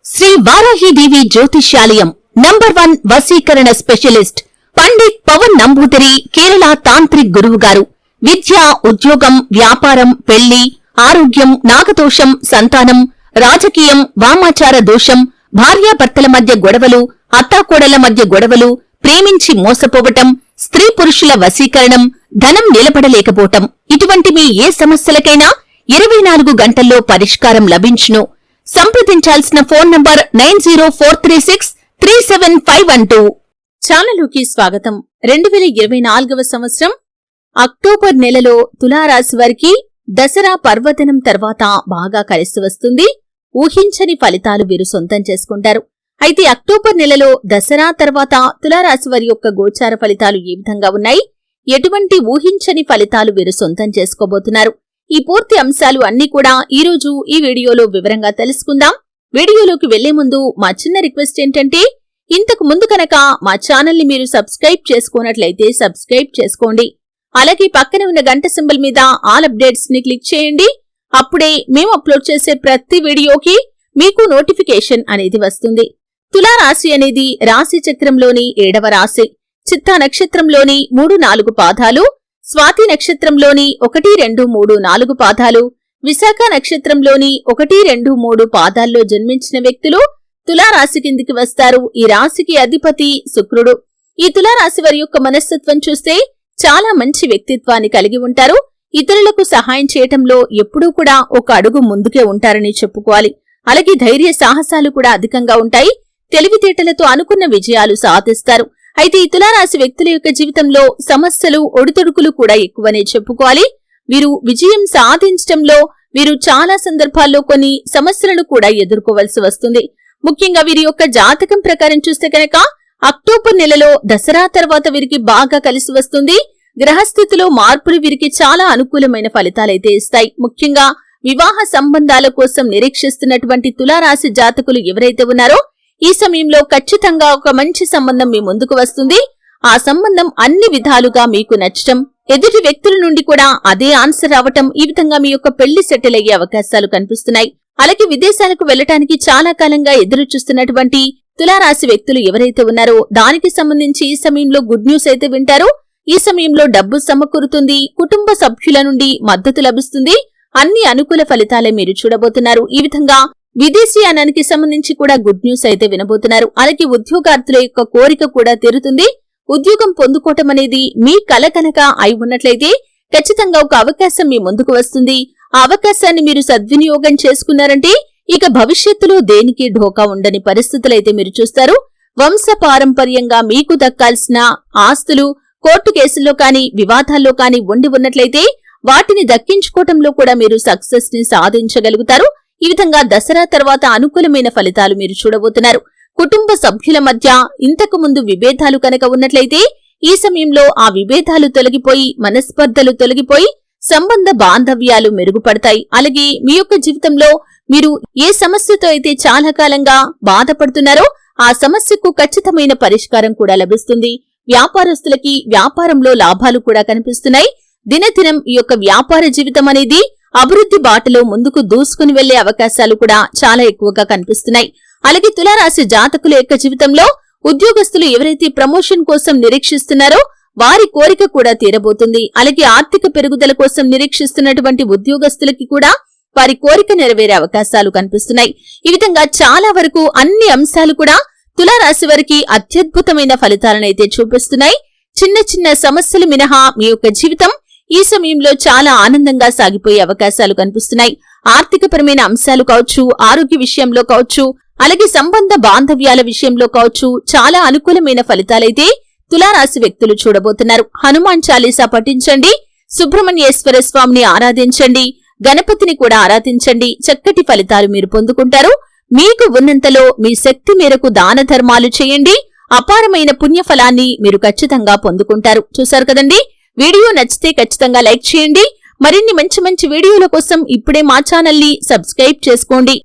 శ్రీ వారాహిదేవి జ్యోతిష్యాలయం నంబర్ 1 వశీకరణ specialist Pandit Pawan Namboodiri Kerala tantric గురువు గారు. విద్య, ఉద్యోగం, వ్యాపారం, పెళ్లి, ఆరోగ్యం, నాగదోషం, సంతానం, రాజకీయం, వామాచార దోషం, భార్యాభర్తల మధ్య గొడవలు, అత్తాకోడళ్ల మధ్య గొడవలు, ప్రేమించి మోసపోవటం, స్త్రీ పురుషుల వశీకరణం, ధనం నిలబడలేకపోవటం, ఇటువంటి మీ ఏ సమస్యలకైనా 24 గంటల్లో పరిష్కారం లభించును. సంప్రదించాల్సిన ఫోన్ నంబర్ 9043637512. ఛానలుకి స్వాగతం. 2024వ సంవత్సరం అక్టోబర్ నెలలో తులారాశి వారికి దసరా పర్వదినం తర్వాత బాగా కలిసి వస్తుంది. ఊహించని ఫలితాలు వీరు సొంతం చేసుకుంటారు. అయితే అక్టోబర్ నెలలో దసరా తర్వాత తులారాశి వారి యొక్క గోచార ఫలితాలు ఏ విధంగా ఉన్నాయి, ఎటువంటి ఊహించని ఫలితాలు వీరు సొంతం చేసుకోబోతున్నారు, ఈ పూర్తి అంశాలు అన్నీ కూడా ఈరోజు ఈ వీడియోలో వివరంగా తెలుసుకుందాం. వీడియోలోకి వెళ్లే ముందు మా చిన్న రిక్వెస్ట్ ఏంటంటే, ఇంతకు ముందు కనుక మా ఛానల్ ని మీరు సబ్స్క్రైబ్ చేసుకోనట్లయితే సబ్స్క్రైబ్ చేసుకోండి. అలాగే పక్కనే ఉన్న గంట సింబల్ మీద ఆల్ అప్డేట్స్ ని క్లిక్ చేయండి. అప్పుడే మేము అప్లోడ్ చేసే ప్రతి వీడియోకి మీకు నోటిఫికేషన్ అనేది వస్తుంది. తులారాశి అనేది రాశి చక్రంలోని 7వ రాశి. చిత్తా నక్షత్రంలోని 3-4 పాదాలు, స్వాతి నక్షత్రంలోని 1, 2, 3, 4 పాదాలు, విశాఖ నక్షత్రంలోని 1, 2, 3 పాదాల్లో జన్మించిన వ్యక్తులు తులారాశి కిందికి వస్తారు. ఈ రాశికి అధిపతి శుక్రుడు. ఈ తులారాశి వారి యొక్క మనస్తత్వం చూస్తే చాలా మంచి వ్యక్తిత్వాన్ని కలిగి ఉంటారు. ఇతరులకు సహాయం చేయటంలో ఎప్పుడూ కూడా ఒక అడుగు ముందుకే ఉంటారని చెప్పుకోవాలి. అలాగే ధైర్య సాహసాలు కూడా అధికంగా ఉంటాయి. తెలివితేటలతో అనుకున్న విజయాలు సాధిస్తారు. అయితే ఈ తులారాశి వ్యక్తుల యొక్క జీవితంలో సమస్యలు, ఒడిదుడుకులు కూడా ఎక్కువనే చెప్పుకోవాలి. వీరు విజయం సాధించటంలో వీరు చాలా సందర్భాల్లో కొన్ని సమస్యలను కూడా ఎదుర్కోవలసి వస్తుంది. ముఖ్యంగా వీరి యొక్క జాతకం ప్రకారం చూస్తే కనుక అక్టోబర్ నెలలో దసరా తర్వాత వీరికి బాగా కలిసి వస్తుంది. గ్రహస్థితిలో మార్పులు వీరికి చాలా అనుకూలమైన ఫలితాలైతే ఇస్తాయి. ముఖ్యంగా వివాహ సంబంధాల కోసం నిరీక్షిస్తున్నటువంటి తులారాశి జాతకులు ఎవరైతే ఉన్నారో ఈ సమయంలో ఖచ్చితంగా ఒక మంచి సంబంధం మీ ముందుకు వస్తుంది. ఆ సంబంధం అన్ని విధాలుగా మీకు నచ్చటం, ఎదుటి వ్యక్తుల నుండి కూడా అదే ఆన్సర్ రావటం, ఈ విధంగా మీ యొక్క పెళ్లి సెటిల్ అయ్యే అవకాశాలు కనిపిస్తున్నాయి. అలాగే విదేశాలకు వెళ్లటానికి చాలా కాలంగా ఎదురు చూస్తున్నటువంటి తులారాశి వ్యక్తులు ఎవరైతే ఉన్నారో దానికి సంబంధించి ఈ సమయంలో గుడ్ న్యూస్ అయితే వింటారు. ఈ సమయంలో డబ్బు సమకూరుతుంది. కుటుంబ సభ్యుల నుండి మద్దతు లభిస్తుంది. అన్ని అనుకూల ఫలితాలే మీరు చూడబోతున్నారు. ఈ విధంగా విదేశీయానానికి సంబంధించి కూడా గుడ్ న్యూస్ అయితే వినబోతున్నారు. అలాగే ఉద్యోగార్థుల యొక్క కోరిక కూడా తీరుతుంది. ఉద్యోగం పొందుకోవటం అనేది మీ కల కనుక అయి ఉన్నట్లయితే ఖచ్చితంగా ఒక అవకాశం మీ ముందుకు వస్తుంది. ఆ అవకాశాన్ని మీరు సద్వినియోగం చేసుకున్నారంటే ఇక భవిష్యత్తులో దేనికి ఢోకా ఉండని పరిస్థితులైతే మీరు చూస్తారు. వంశ పారంపర్యంగా మీకు దక్కాల్సిన ఆస్తులు కోర్టు కేసుల్లో కానీ వివాదాల్లో కానీ ఉండి ఉన్నట్లయితే వాటిని దక్కించుకోవటంలో కూడా మీరు సక్సెస్ ని సాధించగలుగుతారు. ఈ విధంగా దసరా తర్వాత అనుకూలమైన ఫలితాలు మీరు చూడబోతున్నారు. కుటుంబ సభ్యుల మధ్య ఇంతకు ముందు విభేదాలు కనుక ఉన్నట్లయితే ఈ సమయంలో ఆ విభేదాలు తొలగిపోయి మనస్పర్ధలు తొలగిపోయి సంబంధ బాంధవ్యాలు మెరుగుపడతాయి. అలాగే మీ యొక్క జీవితంలో మీరు ఏ సమస్యతో అయితే చాలా కాలంగా బాధపడుతున్నారో ఆ సమస్యకు ఖచ్చితమైన పరిష్కారం కూడా లభిస్తుంది. వ్యాపారస్తులకి వ్యాపారంలో లాభాలు కూడా కనిపిస్తున్నాయి. దినదినం ఈ యొక్క వ్యాపార జీవితం అనేది అభివృద్ధి బాటలో ముందుకు దూసుకుని వెళ్లే అవకాశాలు కూడా చాలా ఎక్కువగా కనిపిస్తున్నాయి. అలాగే తులారాశి జాతకుల యొక్క జీవితంలో ఉద్యోగస్తులు ఎవరైతే ప్రమోషన్ కోసం నిరీక్షిస్తున్నారో వారి కోరిక కూడా తీరబోతుంది. అలాగే ఆర్థిక పెరుగుదల కోసం నిరీక్షిస్తున్నటువంటి ఉద్యోగస్తులకి కూడా వారి కోరిక నెరవేరే అవకాశాలు కనిపిస్తున్నాయి. ఈ విధంగా చాలా వరకు అన్ని అంశాలు కూడా తులారాశి వారికి అత్యద్భుతమైన ఫలితాలనైతే చూపిస్తున్నాయి. చిన్న చిన్న సమస్యలు మినహా మీ యొక్క జీవితం ఈ సమయంలో చాలా ఆనందంగా సాగిపోయే అవకాశాలు కనిపిస్తున్నాయి. ఆర్థికపరమైన అంశాలు కావచ్చు, ఆరోగ్య విషయంలో కావచ్చు, అలాగే సంబంధ బాంధవ్యాల విషయంలో కావచ్చు చాలా అనుకూలమైన ఫలితాలైతే తులారాశి వ్యక్తులు చూడబోతున్నారు. హనుమాన్ చాలీసా పఠించండి, సుబ్రహ్మణ్యేశ్వర స్వామిని ఆరాధించండి, గణపతిని కూడా ఆరాధించండి. చక్కటి ఫలితాలు మీరు పొందుకుంటారు. మీకు ఉన్నంతలో మీ శక్తి మేరకు దాన ధర్మాలు చేయండి. అపారమైన పుణ్యఫలాన్ని మీరు ఖచ్చితంగా పొందుకుంటారు. చూశారు కదండి. వీడియో నచ్చితే ఖచ్చితంగా లైక్ చేయండి. మరిన్ని మంచి మంచి వీడియోల కోసం ఇప్పుడే మా ఛానల్ ని సబ్స్క్రైబ్ చేసుకోండి.